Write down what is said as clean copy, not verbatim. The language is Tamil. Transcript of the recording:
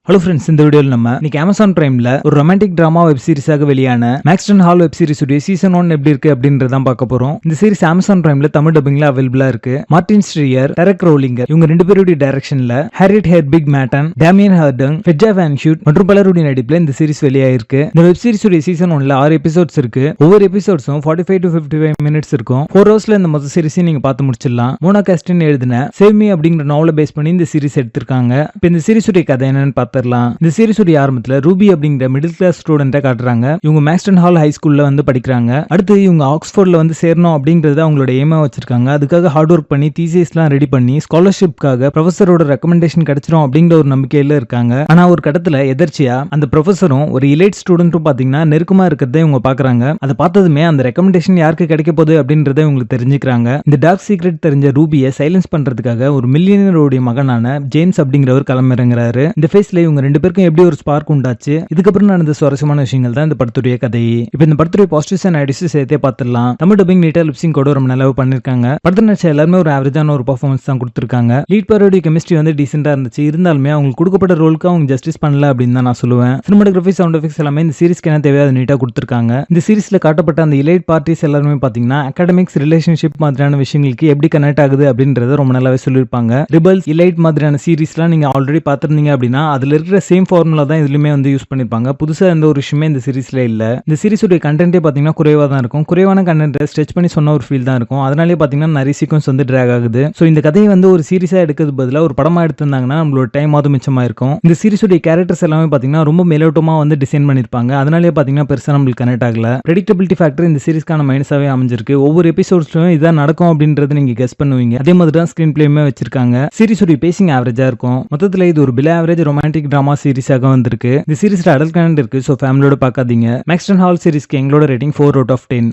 ஹலோ ஃப்ரெண்ட்ஸ், இந்த வீடியோவில் நம்ம இன்னைக்கு அமேசான் பிரைம்ல ஒரு ரொமான்டிக் டிராமா வெப் சீரிஸாக வெளியான மேக்ஸ்டன் ஹால் வெப் சீரிஸ் உடைய சீசன் 1 எப்படி இருக்கு அப்படின்றதான் பார்க்க போறோம். இந்த சீரிஸ் அமேசான் பிரைம்ல தமிழ் டப்பிங்ல அவைலபிளா இருக்கு. மார்டின் ஸ்ட்ரியர், டெரக் ரோலிங்கர் இவங்க ரெண்டு பேருடைய டைரக்ஷன்ல Harriet Herbig Matten, Damian Hardung, Fedja van Huet மற்றும் பலருடைய நடிப்புல இந்த சீரிஸ் வெளியாயிருக்கு. இந்த வெப் சீரிஸ் உடைய சீசன் 1ல 6 எபிசோட்ஸ் இருக்கு. ஒவ்வொரு எபிசோட்ஸும் 45 to 55 மினிட்ஸ் இருக்கும். 4 ஹவர்ஸ்ல இந்த மொத்த சீரிஸையும் நீங்க பார்த்து முடிச்சிடலாம். மோனா காஸ்டின் எழுதின சேவ் மீ அப்படிங்கிற நாவலை பேஸ் பண்ணி இந்த சீரிஸ் எடுத்திருக்காங்க. இப்போ இந்த சீரிஸ் உடைய கதை என்னன்னு பார்த்திடலாம். இந்த சீரிஸ் உடைய ஆரம்பத்துல ரூபி அப்படிங்கிற மிடில் கிளாஸ் ஸ்டூடெண்ட்டை காட்டுறாங்க. இவங்க மேக்ஸ்டன் ஹால் ஹை ஸ்கூல்ல வந்து படிக்கிறாங்க. அடுத்து இவங்க ஆக்ஸ்போர்ட்ல வந்து சேரணும் அப்படிங்கறத அவங்களோட எய்மா வச்சிருக்காங்க. அதுக்காக ஹார்ட் ஒர்க் பண்ணி தீசிஸ்லாம் ரெடி பண்ணி ஸ்காலர்ஷிப்காக ப்ரொஃபஸரோட ரெக்கமெண்டேஷன் கிடைச்சிரும் அப்படிங்கிற ஒரு நம்பிக்கையில இருக்காங்க. ஆனா ஒரு கட்டத்துல எதர்ச்சியா அந்த ப்ரொஃபஸரும் ஒரு இலைட் ஸ்டூடெண்ட்டும் பாத்தீங்கன்னா நெருக்கமா இருக்கிறத இவங்க பாக்குறாங்க. அதை பார்த்ததுமே அந்த ரெக்கமெண்டேஷன் யாருக்கு கிடைக்க போகுது அப்படின்றத இவங்களுக்கு தெரிஞ்சுக்கிறாங்க. இந்த டார்க் சீக்ரெட் தெரிஞ்ச ரூபியை சைலன்ஸ் பண்றதுக்காக ஒரு மில்லியனருடைய மகனான ஜேம்ஸ் அப்படிங்கிறவர் கிளம்பிறங்குறாரு. இந்த ஃபேஸ்ல இவங்க ரெண்டு பேருக்கும் எப்படி ஒரு ஸ்பார்க் உண்டாச்சு, இதுக்கப்புறம் நடந்த சுவாரஸ்யமான விஷயங்கள் தான் இந்த படத்துடைய கதை. இப்போ இந்த படத்துடைய பாசிட்டிவ்ஸ் அண்ட் நெகட்டிவ்ஸ் சேர்த்தே பார்த்துடலாம். தமிழ் டப்பிங் நீட்டா லிப்சிங் கூட ரொம்ப நல்லா பண்ணிருக்காங்க. படத்துல நடிச்ச எல்லாருமே ஒரு ஆவரேஜான ஒரு பெர்ஃபார்மன்ஸ் தான் கொடுத்திருக்காங்க. லீட் பேரோட கெமிஸ்ட்ரி வந்து டீசென்ட்டா இருந்துச்சு. இருந்தாலுமே அவங்களுக்கு கொடுக்கப்பட்ட ரோலுக்கு அவங்க ஜஸ்டிஸ் பண்ணல அப்படின்னு தான் நான் சொல்லுவேன். சினிமாட்டோகிராஃபி, சவுண்ட் எஃபெக்ட்ஸ் எல்லாமே இந்த சீரிஸ்க்கு என்ன தேவையோ அதை நீட்டா கொடுத்திருக்காங்க. இந்த சீரிஸ்ல காட்டப்பட்ட அந்த இலைட் பார்ட்டிஸ் எல்லாருமே பாத்தீங்கன்னா அகாடமிக்ஸ், ரிலேஷன்ஷிப் மாதிரியான விஷயங்களுக்கு எப்படி கனெக்ட் ஆகுது அப்படின்றத ரொம்ப நல்லாவே சொல்லியிருப்பாங்க. ரிபல்ஸ், இலைட் மாதிரியான சீரிஸ்லாம் நீங்க ஆல்ரெடி பார்த்திருந்தீங்க அப்படின்னா அதுல இருக்கிற சேம் ஃபார்முலா தான் இதுலயுமே வந்து யூஸ் பண்ணிருப்பாங்க. புதுசா எந்த ஒரு விஷயமே இந்த சீரிஸ்ல இல்ல. இந்த சீரிஸோட கண்டென்ட்டே பாத்தீங்கன்னா குறைவா தான் இருக்கும். குறைவான கண்டென்ட் ஸ்ட்ரெச் பண்ணி சொன்ன ஒரு ஃபீல் தான் இருக்கும். அதனாலே பாத்தீங்கன்னா நிறைய சீக்வன்ஸ் வந்து டிராக் ஆகுது. சோ இந்த கதையை வந்து ஒரு சீரிஸா எடுக்கிறது பதிலா ஒரு படமா எடுத்திருந்தாங்கன்னா நம்மளோட டைம் அது மிச்சமா இருக்கும். இந்த சீரிஸோட கேரக்டர்ஸ் எல்லாமே பாத்தீங்கன்னா ரொம்ப மேலோட்டமா வந்து டிசைன் பண்ணிருப்பாங்க. அதனாலே பாத்தீங்கன்னா பெருசா நம்மளுக்கு கனெக்ட் ஆகல. பிரெடிக்டபிலிட்டி ஃபேக்டர் இந்த சீரிஸ்க்கான மைனஸாவே அமைஞ்சிருக்கு. ஒவ்வொரு எபிசோட்ஸ்லயும் இதான் நடக்கும் அப்படின்றது நீங்க கெஸ் பண்ணுவீங்க. அதே மாதிரி தான் ஸ்கிரீன் பிளேயுமே வச்சிருக்காங்க. சீரிஸோட பேசிங் ஆவரேஜா இருக்கும். மொத்தத்துல இது ஒரு பிலோ ஆவரேஜ் ரொமான்டிக் டிராமா சீரிஸாக வந்திருக்கு. இந்த சீரிஸ்ல அடல்ட் கண்டென்ட் இருக்கு. சோ ஃபேமிலியோட பார்க்காதீங்க. மேக்ஸ்டன் ஹால் சீரிஸ்க்கு எங்களோட ரேட்டிங் 4 out of 10.